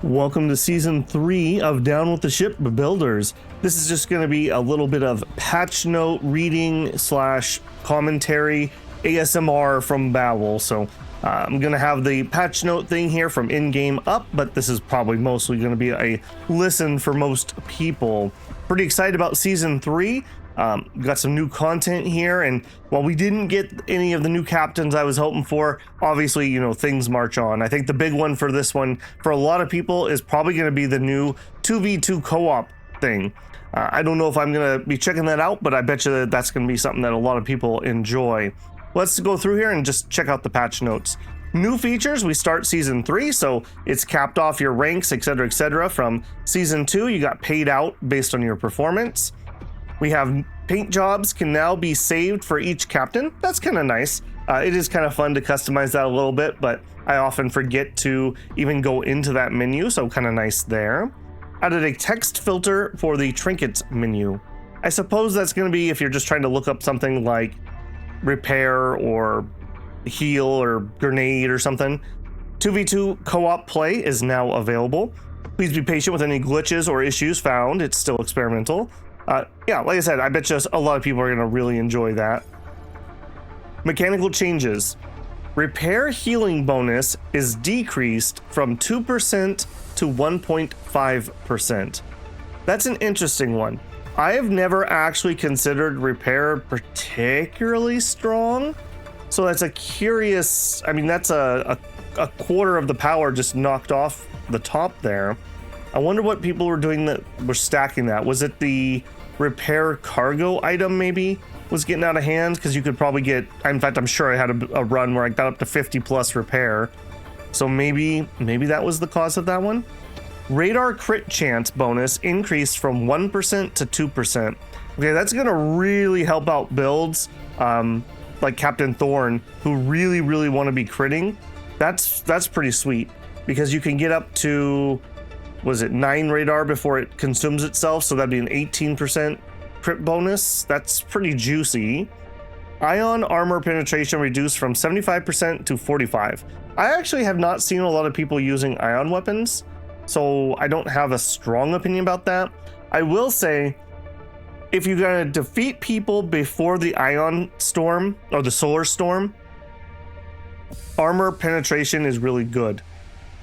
Welcome to Season 3 of Down with the Ship Builders. This is just going to be a little bit of patch note reading slash commentary ASMR from Babel. So I'm going to have the patch note thing here from in-game up, but this is probably mostly going to be a listen for most people. Pretty excited about Season 3. Got some new content here, and while we didn't get any of the new captains I was hoping for, obviously, you know, things march on. I think the big one for this one, for a lot of people, is probably going to be the new 2v2 co-op thing. I don't know if I'm going to be checking that out, but I bet you that that's going to be something that a lot of people enjoy. Let's go through here and just check out the patch notes. New features, we start Season 3, so it's capped off your ranks, etc. From Season 2, you got paid out based on your performance. We have paint jobs can now be saved for each captain. That's kind of nice. It is kind of fun to customize that a little bit, but I often forget to even go into that menu, so kind of nice there. Added a text filter for the trinkets menu. I suppose that's going to be if you're just trying to look up something like repair or heal or grenade or something. 2v2 co-op play is now available. Please be patient with any glitches or issues found. It's still experimental. Yeah, like I said, I bet you a lot of people are going to really enjoy that. Mechanical changes. Repair healing bonus is decreased from 2% to 1.5%. That's an interesting one. I have never actually considered repair particularly strong. So that's a curious, I mean, that's a quarter of the power just knocked off the top there. I wonder what people were doing that were stacking that. Was it the repair cargo item maybe was getting out of hand? Because you could probably get, in fact, I'm sure I had a run where I got up to 50 plus repair. So maybe that was the cause of that one. Radar crit chance bonus increased from 1% to 2%. Okay, that's going to really help out builds like Captain Thorn, who really want to be critting. That's pretty sweet, because you can get up to, was it 9 radar before it consumes itself? So that'd be an 18% crit bonus. That's pretty juicy. Ion armor penetration reduced from 75% to 45%. I actually have not seen a lot of people using ion weapons, so I don't have a strong opinion about that. I will say, if you're gonna defeat people before the ion storm or the solar storm, armor penetration is really good.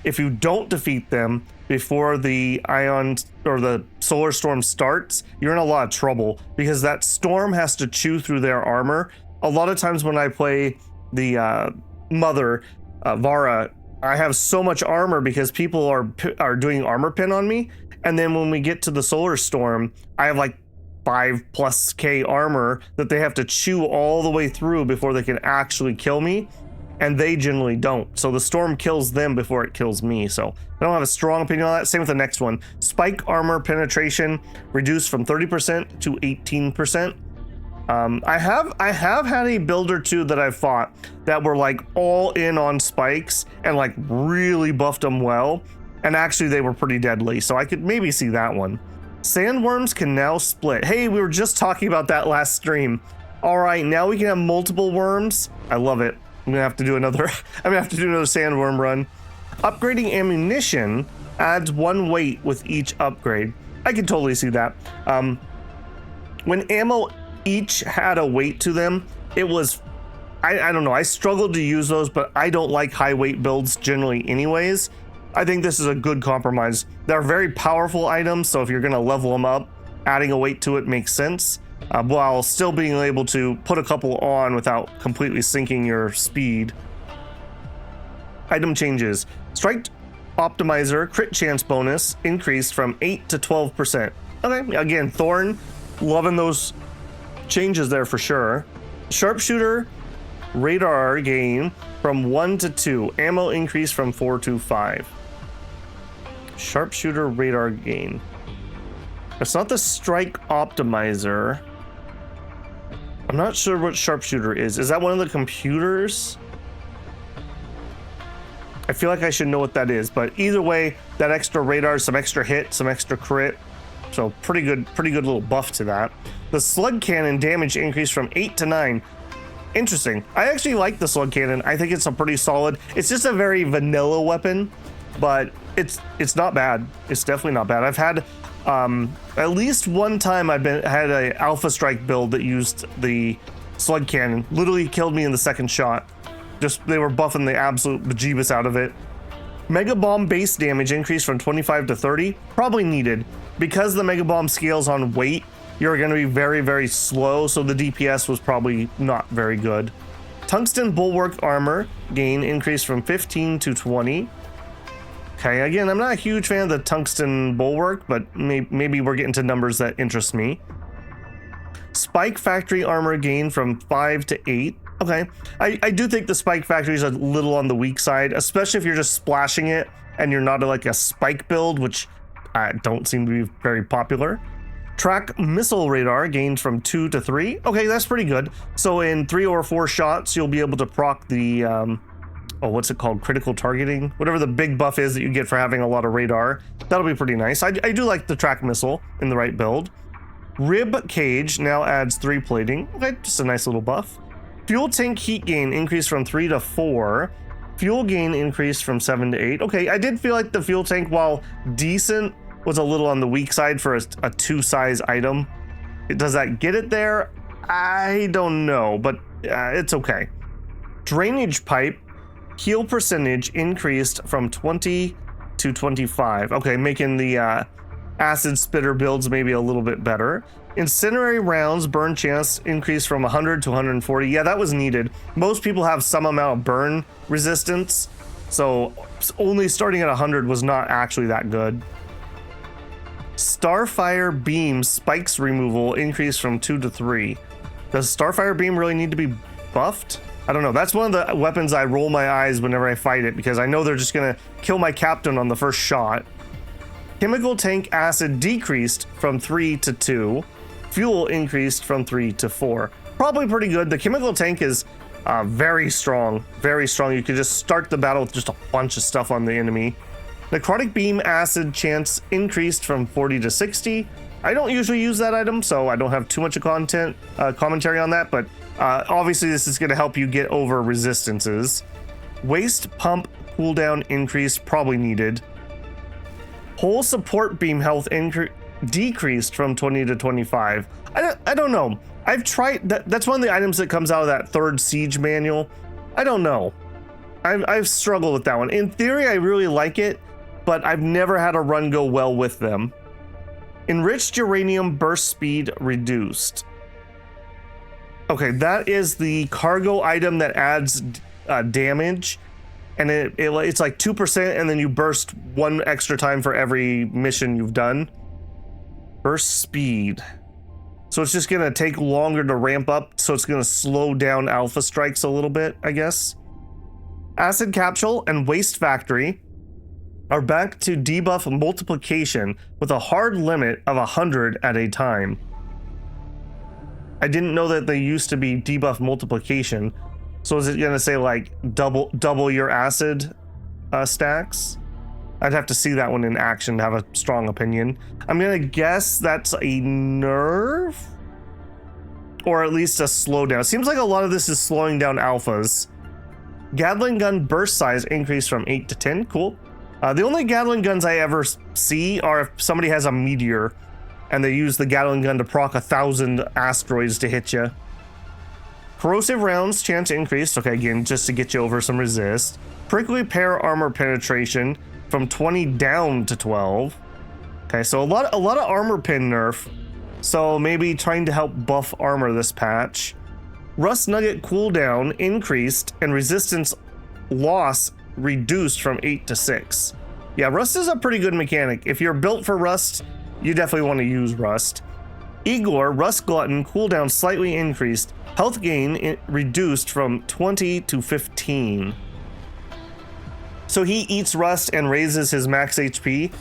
If you don't defeat them before the ion or the solar storm starts, you're in a lot of trouble, because that storm has to chew through their armor. A lot of times when I play the mother, Vara, I have so much armor because people are doing armor pin on me. And then when we get to the solar storm, I have like 5+K armor that they have to chew all the way through before they can actually kill me. And they generally don't. So the storm kills them before it kills me. So I don't have a strong opinion on that. Same with the next one. Spike armor penetration reduced from 30% to 18%. I have had a build or two that I've fought that were like all in on spikes and like really buffed them well. And actually they were pretty deadly. So I could maybe see that one. Sandworms can now split. Hey, we were just talking about that last stream. All right, now we can have multiple worms. I love it. I'm gonna have to do another sandworm run. Upgrading ammunition adds 1 weight with each upgrade. I can totally see that. When ammo each had a weight to them, it was, I don't know, I struggled to use those, but I don't like high weight builds generally anyways. I think this is a good compromise. They're very powerful items, so if you're gonna level them up, adding a weight to it makes sense. While still being able to put a couple on without completely sinking your speed. Item changes. Strike optimizer crit chance bonus increased from 8 to 12%. Okay, again, Thorn, loving those changes there for sure. Sharpshooter radar gain from 1 to 2. Ammo increase from 4 to 5. Sharpshooter radar gain. It's not the strike optimizer. I'm not sure what sharpshooter is. Is that one of the computers? I feel like I should know what that is, but either way, that extra radar, some extra hit, some extra crit. So pretty good little buff to that. The slug cannon damage increased from 8 to 9. Interesting. I actually like the slug cannon. I think it's a pretty solid. It's just a very vanilla weapon, but it's not bad. It's definitely not bad. I've had at least one time had a Alpha Strike build that used the slug cannon. Literally killed me in the second shot. Just they were buffing the absolute bejeebus out of it. Mega Bomb base damage increased from 25 to 30. Probably needed. Because the Mega Bomb scales on weight, you're going to be very, very slow, so the DPS was probably not very good. Tungsten Bulwark armor gain increased from 15 to 20. Okay, again, I'm not a huge fan of the Tungsten Bulwark, but maybe we're getting to numbers that interest me. Spike Factory armor gain from 5 to 8. Okay, I do think the Spike Factory is a little on the weak side, especially if you're just splashing it and you're not like a spike build, which don't seem to be very popular. Track missile radar gained from 2 to 3. Okay, that's pretty good. So in 3 or 4 shots, you'll be able to proc the, what's it called? Critical targeting? Whatever the big buff is that you get for having a lot of radar. That'll be pretty nice. I do like the track missile in the right build. Rib cage now adds 3 plating. Okay, just a nice little buff. Fuel tank heat gain increased from 3 to 4. Fuel gain increased from 7 to 8. Okay, I did feel like the fuel tank, while decent, was a little on the weak side for a 2 size item. Does that get it there? I don't know, but it's okay. Drainage pipe heal percentage increased from 20 to 25. Okay, making the acid spitter builds maybe a little bit better. Incendiary rounds burn chance increased from 100 to 140. Yeah, that was needed. Most people have some amount of burn resistance, so only starting at 100 was not actually that good. Starfire beam spikes removal increased from 2 to 3. Does Starfire beam really need to be buffed? I don't know. That's one of the weapons I roll my eyes whenever I fight it, because I know they're just gonna kill my captain on the first shot. Chemical tank acid decreased from 3 to 2. Fuel increased from 3 to 4. Probably pretty good. The chemical tank is very strong. Very strong. You could just start the battle with just a bunch of stuff on the enemy. Necrotic beam acid chance increased from 40 to 60. I don't usually use that item, so I don't have too much of commentary on that, but obviously this is going to help you get over resistances. Waste pump cooldown increase, probably needed. Whole support beam health decreased from 20 to 25. I don't know. I've tried that. That's one of the items that comes out of that 3rd siege manual. I don't know. I've struggled with that one. In theory, I really like it, but I've never had a run go well with them. Enriched uranium burst speed reduced. Okay, that is the cargo item that adds damage, and it's like 2%, and then you burst 1 extra time for every mission you've done. Burst speed. So it's just gonna take longer to ramp up, so it's gonna slow down alpha strikes a little bit, I guess. Acid Capsule and Waste Factory are back to debuff multiplication with a hard limit of 100 at a time. I didn't know that they used to be debuff multiplication. So is it gonna say like double your acid stacks? I'd have to see that one in action to have a strong opinion. I'm gonna guess that's a nerf, or at least a slowdown. It seems like a lot of this is slowing down alphas. Gatling gun burst size increased from 8 to 10. Cool. The only Gatling guns I ever see are if somebody has a meteor and they use the Gatling gun to proc 1,000 asteroids to hit you. Corrosive rounds chance increased. Okay, again, just to get you over some resist. Prickly pear armor penetration from 20 down to 12. Okay, so a lot of armor pin nerf. So maybe trying to help buff armor this patch. Rust nugget cooldown increased and resistance loss reduced from 8 to 6. Yeah, rust is a pretty good mechanic. If you're built for rust, you definitely want to use rust. Igor, Rust Glutton, cooldown slightly increased. Health gain reduced from 20 to 15. So he eats rust and raises his max HP.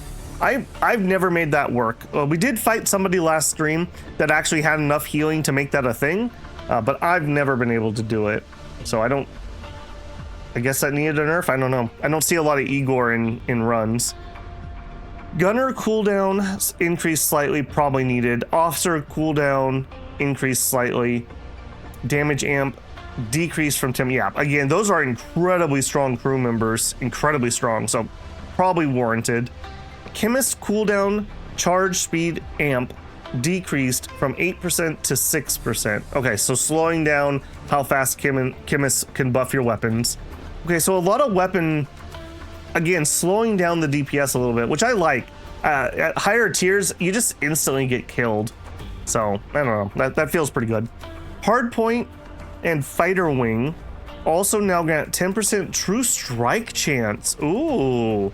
I've never made that work. We did fight somebody last stream that actually had enough healing to make that a thing, but I've never been able to do it. So I guess that needed a nerf. I don't know. I don't see a lot of Igor in runs. Gunner cooldown increased slightly, probably needed. Officer cooldown increased slightly. Damage amp decreased from 10. Yeah, again, those are incredibly strong crew members. Incredibly strong. So probably warranted. Chemist cooldown charge speed amp decreased from 8% to 6%. Okay, so slowing down how fast chemists can buff your weapons. Okay, so a lot of weapon, again, slowing down the DPS a little bit, which I like. At higher tiers, you just instantly get killed. So, I don't know, that feels pretty good. Hardpoint and Fighter Wing also now got 10% true strike chance. Ooh.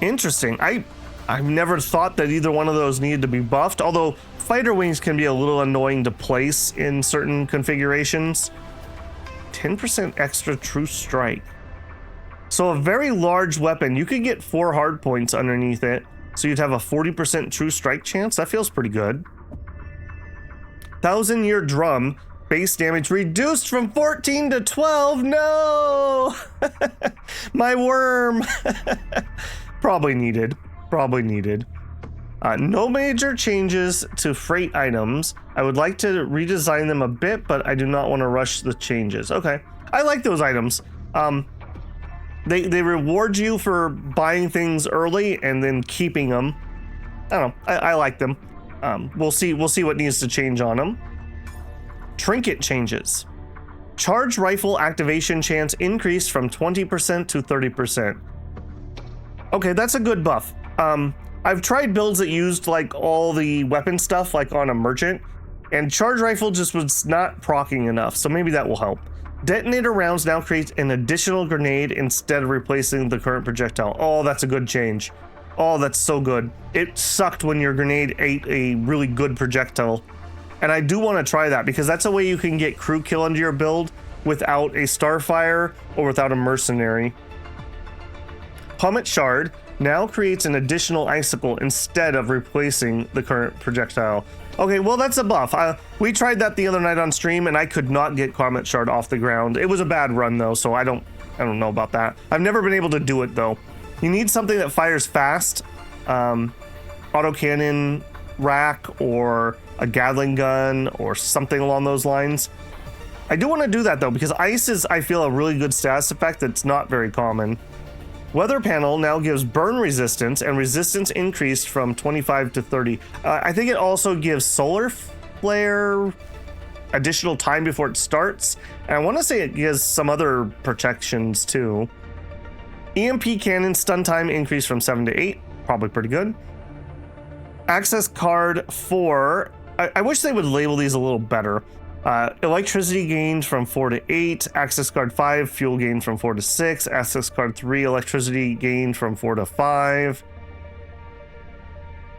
Interesting. I've never thought that either one of those needed to be buffed, although Fighter Wings can be a little annoying to place in certain configurations. 10% extra true strike. So a very large weapon, you could get 4 hard points underneath it, so you'd have a 40% true strike chance. That feels pretty good. 1,000-year drum, base damage reduced from 14 to 12. No! My worm. Probably needed. No major changes to freight items. I would like to redesign them a bit, but I do not want to rush the changes. Okay, I like those items. They reward you for buying things early and then keeping them. I don't know. I like them. We'll see what needs to change on them. Trinket changes. Charge rifle activation chance increased from 20% to 30%. Okay, that's a good buff. I've tried builds that used like all the weapon stuff like on a merchant, and charge rifle just was not proccing enough, so maybe that will help. Detonator rounds now create an additional grenade instead of replacing the current projectile. Oh, that's a good change. Oh, that's so good. It sucked when your grenade ate a really good projectile. And I do want to try that because that's a way you can get crew kill into your build without a Starfire or without a mercenary. Comet Shard now creates an additional icicle instead of replacing the current projectile. Okay, well, that's a buff. We tried that the other night on stream and I could not get Comet Shard off the ground. It was a bad run though, so I don't know about that. I've never been able to do it though. You need something that fires fast, autocannon rack or a Gatling gun or something along those lines. I do want to do that though, because ice is, I feel, a really good status effect that's not very common. Weather panel now gives burn resistance, and resistance increased from 25 to 30. I think it also gives solar flare additional time before it starts, and I want to say it gives some other protections too. EMP cannon stun time increased from 7 to 8, probably pretty good. Access card 4, I wish they would label these a little better. Electricity gained from 4 to 8, access card 5, fuel gained from 4 to 6, access card 3, electricity gained from 4 to 5.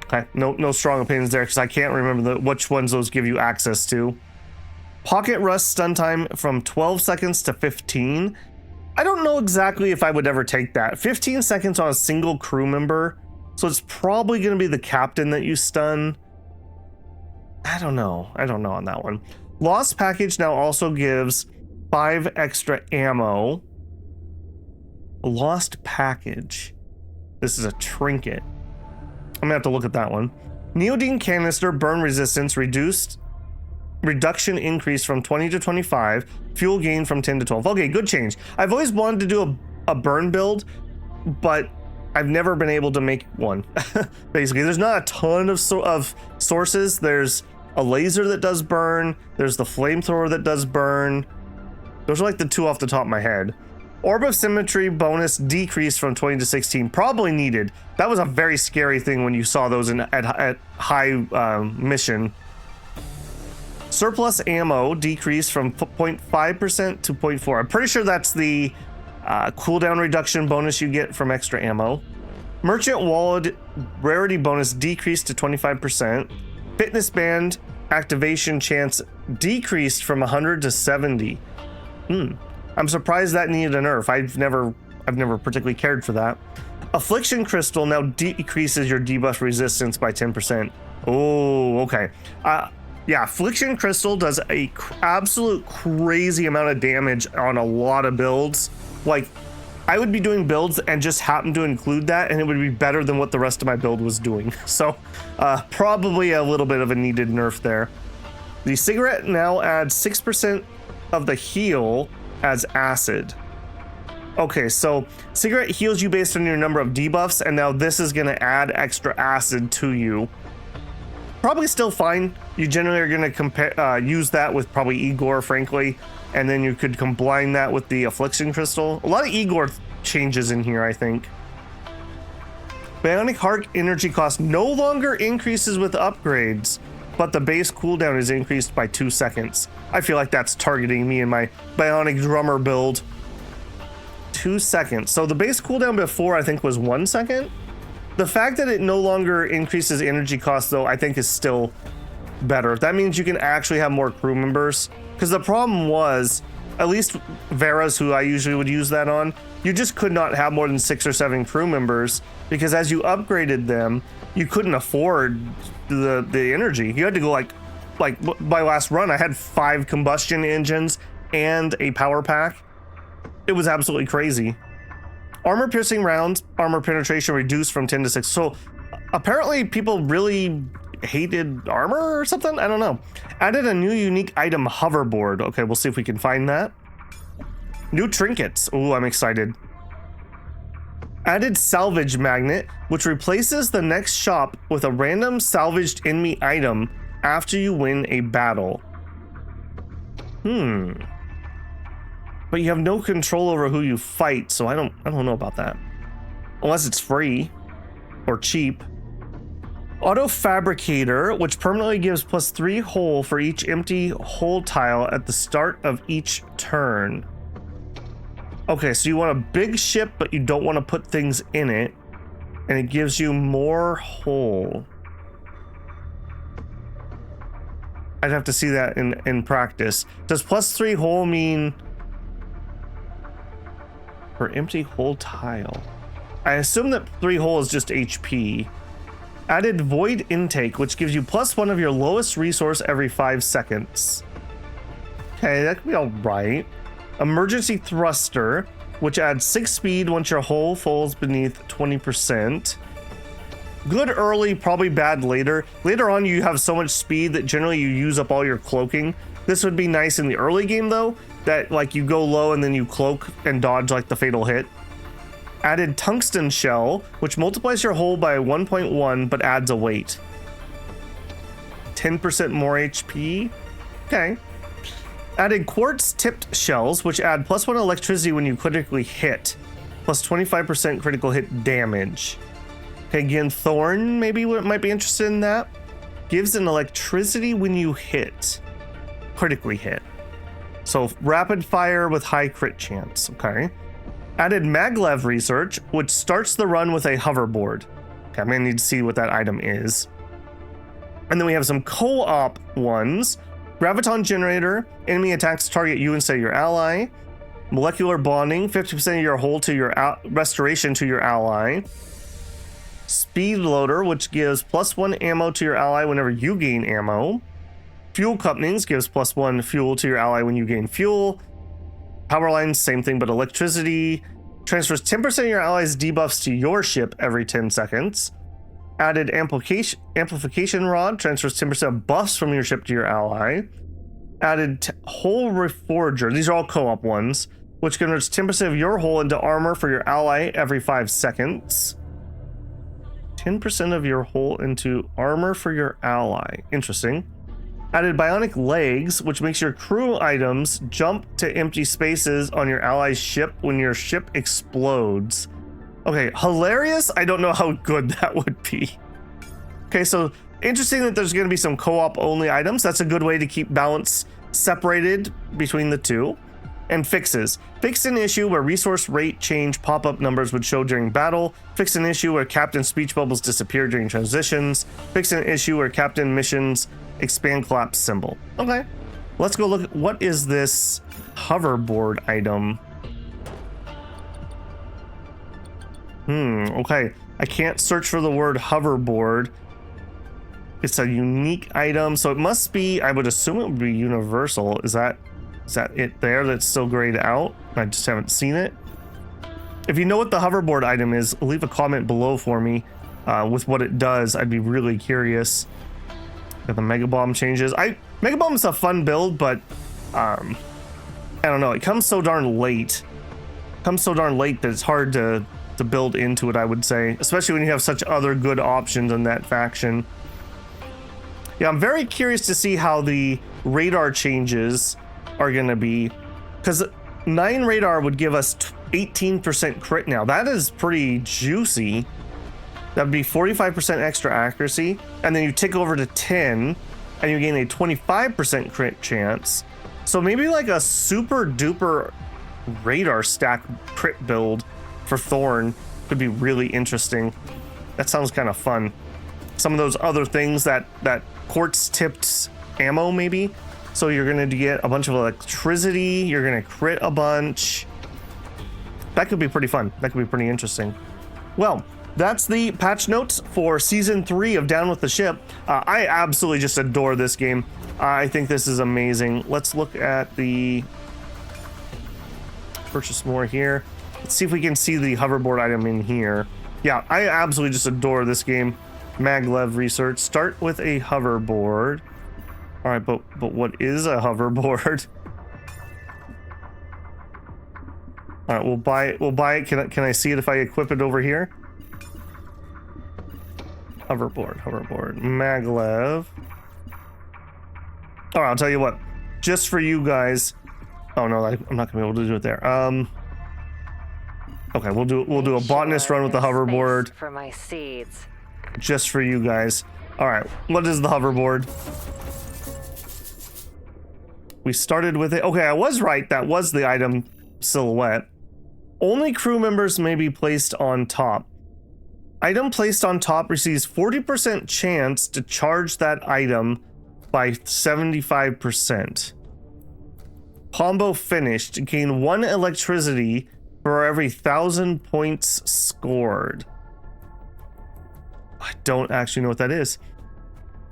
Okay, no strong opinions there because I can't remember which ones those give you access to. Pocket Rust stun time from 12 seconds to 15. I don't know exactly if I would ever take that. 15 seconds on a single crew member, so it's probably going to be the captain that you stun. I don't know on that one. Lost package now also gives 5 extra ammo. Lost package. This is a trinket. I'm gonna have to look at that one. Neodyne canister burn resistance reduction increased from 20 to 25. Fuel gain from 10 to 12. Okay, good change. I've always wanted to do a burn build, but I've never been able to make one. Basically, there's not a ton of sources. There's a laser that does burn. There's the flamethrower that does burn. Those are like the 2 off the top of my head. Orb of Symmetry bonus decreased from 20 to 16. Probably needed. That was a very scary thing when you saw those at high mission. Surplus ammo decreased from 0.5% to 0.4. I'm pretty sure that's the cooldown reduction bonus you get from extra ammo. Merchant Wallet rarity bonus decreased to 25%. Fitness band activation chance decreased from 100 to 70. I'm surprised that needed a nerf. I've never particularly cared for that. Affliction crystal now decreases your debuff resistance by 10%. Oh, okay. Yeah, affliction crystal does a absolute crazy amount of damage on a lot of builds. Like, I would be doing builds and just happen to include that, and it would be better than what the rest of my build was doing. So, probably a little bit of a needed nerf there. The cigarette now adds 6% of the heal as acid. Okay, so cigarette heals you based on your number of debuffs, and now this is going to add extra acid to you. Probably still fine. You generally are going to use that with probably Igor, frankly, and then you could combine that with the affliction crystal. A lot of Igor changes in here, I think. Bionic heart energy cost no longer increases with upgrades, but the base cooldown is increased by 2 seconds. I feel like that's targeting me in my bionic drummer build. 2 seconds. So the base cooldown before I think was 1 second. The fact that it no longer increases energy cost though, I think is still better. That means you can actually have more crew members. Because the problem was, at least Vera's, who I usually would use that on, you just could not have more than 6 or 7 crew members, because as you upgraded them, you couldn't afford the energy. You had to go like my last run, I had 5 combustion engines and a power pack. It was absolutely crazy. Armor piercing rounds, armor penetration reduced from 10 to 6. So apparently people really hated armor or something. I don't know. Added a new unique item, hoverboard. Okay, we'll see if we can find that. New trinkets. Ooh, I'm excited. Added salvage magnet, which replaces the next shop with a random salvaged enemy item after you win a battle. But you have no control over who you fight, so I don't know about that. Unless it's free or cheap. Auto fabricator, which permanently gives +3 hull for each empty hull tile at the start of each turn. Okay, so you want a big ship, but you don't want to put things in it, and it gives you more hull. I'd have to see that in practice. Does +3 hull mean for empty hull tile? I assume that 3 hull is just HP. Added void intake, which gives you +1 of your lowest resource every 5 seconds. Okay, that could be all right. Emergency thruster, which adds 6 speed once your hull falls beneath 20%. Good early, probably bad later. Later on, you have so much speed that generally you use up all your cloaking. This would be nice in the early game though, that like you go low and then you cloak and dodge like the fatal hit. Added tungsten shell, which multiplies your hull by 1.1 but adds a weight. 10% more HP. Okay. Added quartz tipped shells, which add +1 electricity when you critically hit, plus 25% critical hit damage. Okay, again, Thorn maybe might be interested in that. Gives an electricity when you hit, critically hit. So rapid fire with high crit chance. Okay. Added maglev research, which starts the run with a hoverboard. Okay, I'm gonna need to see what that item is. And then we have some co-op ones. Graviton generator, enemy attacks target you instead of your ally. Molecular bonding, 50% of your hull to your restoration to your ally. Speed loader, which gives +1 ammo to your ally whenever you gain ammo. Fuel couplings gives +1 fuel to your ally when you gain fuel. Power lines, same thing, but electricity. Transfers 10% of your allies' debuffs to your ship every 10 seconds. Added amplification rod, transfers 10% of buffs from your ship to your ally. Added hull reforger, these are all co-op ones, which converts 10% of your hull into armor for your ally every 5 seconds. 10% of your hull into armor for your ally. Interesting. Added bionic legs, which makes your crew items jump to empty spaces on your ally's ship when your ship explodes. Okay, hilarious. I don't know how good that would be. Okay, so interesting that there's going to be some co-op only items. That's a good way to keep balance separated between the two. And fixes. Fixed an issue where resource rate change pop-up numbers would show during battle. Fixed an issue where captain speech bubbles disappear during transitions. Fixed an issue where captain missions expand collapse symbol. Okay, let's go look at what is this hoverboard item. Okay, I can't search for the word hoverboard. It's a unique item, so it must be, I would assume it would be universal. Is that it there that's still grayed out? I just haven't seen it. If you know what the hoverboard item is, leave a comment below for me with what it does. I'd be really curious. Got the Mega Bomb changes. Mega Bomb is a fun build, but I don't know. It comes so darn late comes so darn late that it's hard to build into it, I would say, especially when you have such other good options in that faction. Yeah, I'm very curious to see how the radar changes are going to be, because 9 radar would give us 18% crit now. That is pretty juicy. That would be 45% extra accuracy, and then you tick over to 10 and you gain a 25% crit chance. So maybe like a super duper radar stack crit build for Thorn could be really interesting. That sounds kind of fun. Some of those other things, that quartz tipped ammo maybe. So you're going to get a bunch of electricity, you're going to crit a bunch. That could be pretty fun. That could be pretty interesting. Well, that's the patch notes for Season 3 of Down with the Ship. I absolutely just adore this game. I think this is amazing. Let's look at the... Purchase more here. Let's see if we can see the hoverboard item in here. Yeah, I absolutely just adore this game. Maglev research. Start with a hoverboard. All right, but what is a hoverboard? All right, we'll buy it. We'll buy it. Can I see it if I equip it over here? Hoverboard, maglev. All right, I'll tell you what. Just for you guys. Oh no, I'm not gonna be able to do it there. Okay, we'll do a botanist run with the hoverboard for my seeds. Just for you guys. All right, what is the hoverboard? We started with it. Okay, I was right. That was the item silhouette. Only crew members may be placed on top. Item placed on top receives 40% chance to charge that item by 75%. Combo finished. Gain 1 electricity for every 1,000 points scored. I don't actually know what that is.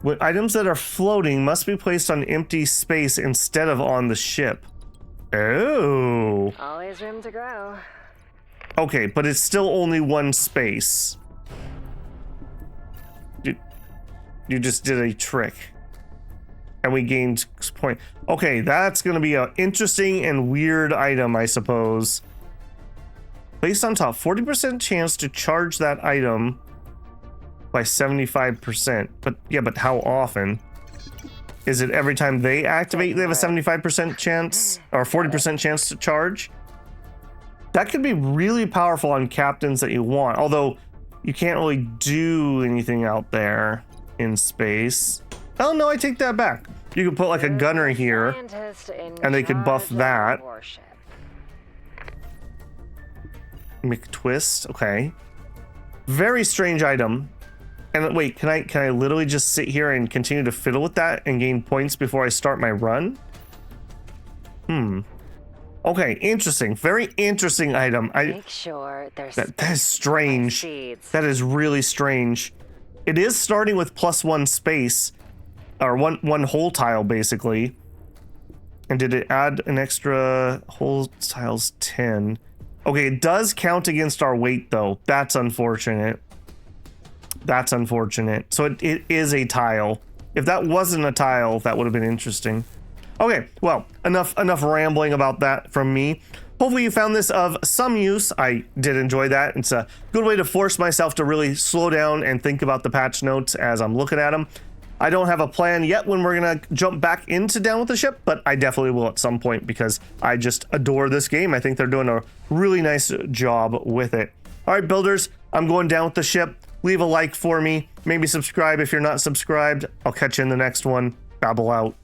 When items that are floating must be placed on empty space instead of on the ship. Oh. Always room to grow. Okay, but it's still only 1 space. You just did a trick. And we gained point. Okay, that's going to be an interesting and weird item, I suppose. Placed on top, 40% chance to charge that item by 75%. But yeah, but how often? Is it every time they activate, they have a 75% chance or 40% chance to charge? That could be really powerful on captains that you want, although you can't really do anything out there in space. Oh no, I take that back. You could put like a gunner here and they could buff that. Make twist, okay. Very strange item. And wait, can I literally just sit here and continue to fiddle with that and gain points before I start my run? Okay, interesting. Very interesting item. Make sure there's that is strange. That is really strange. It is starting with +1 space, or one whole tile basically. And did it add an extra whole tiles 10? Okay, it does count against our weight though. That's unfortunate. That's unfortunate. So it is a tile. If that wasn't a tile, that would have been interesting. Okay, well, enough rambling about that from me. Hopefully you found this of some use. I did enjoy that. It's a good way to force myself to really slow down and think about the patch notes as I'm looking at them. I don't have a plan yet when we're gonna jump back into Down with the Ship, but I definitely will at some point because I just adore this game. I think they're doing a really nice job with it. All right, builders, I'm going down with the ship. Leave a like for me. Maybe subscribe if you're not subscribed. I'll catch you in the next one. Babble out.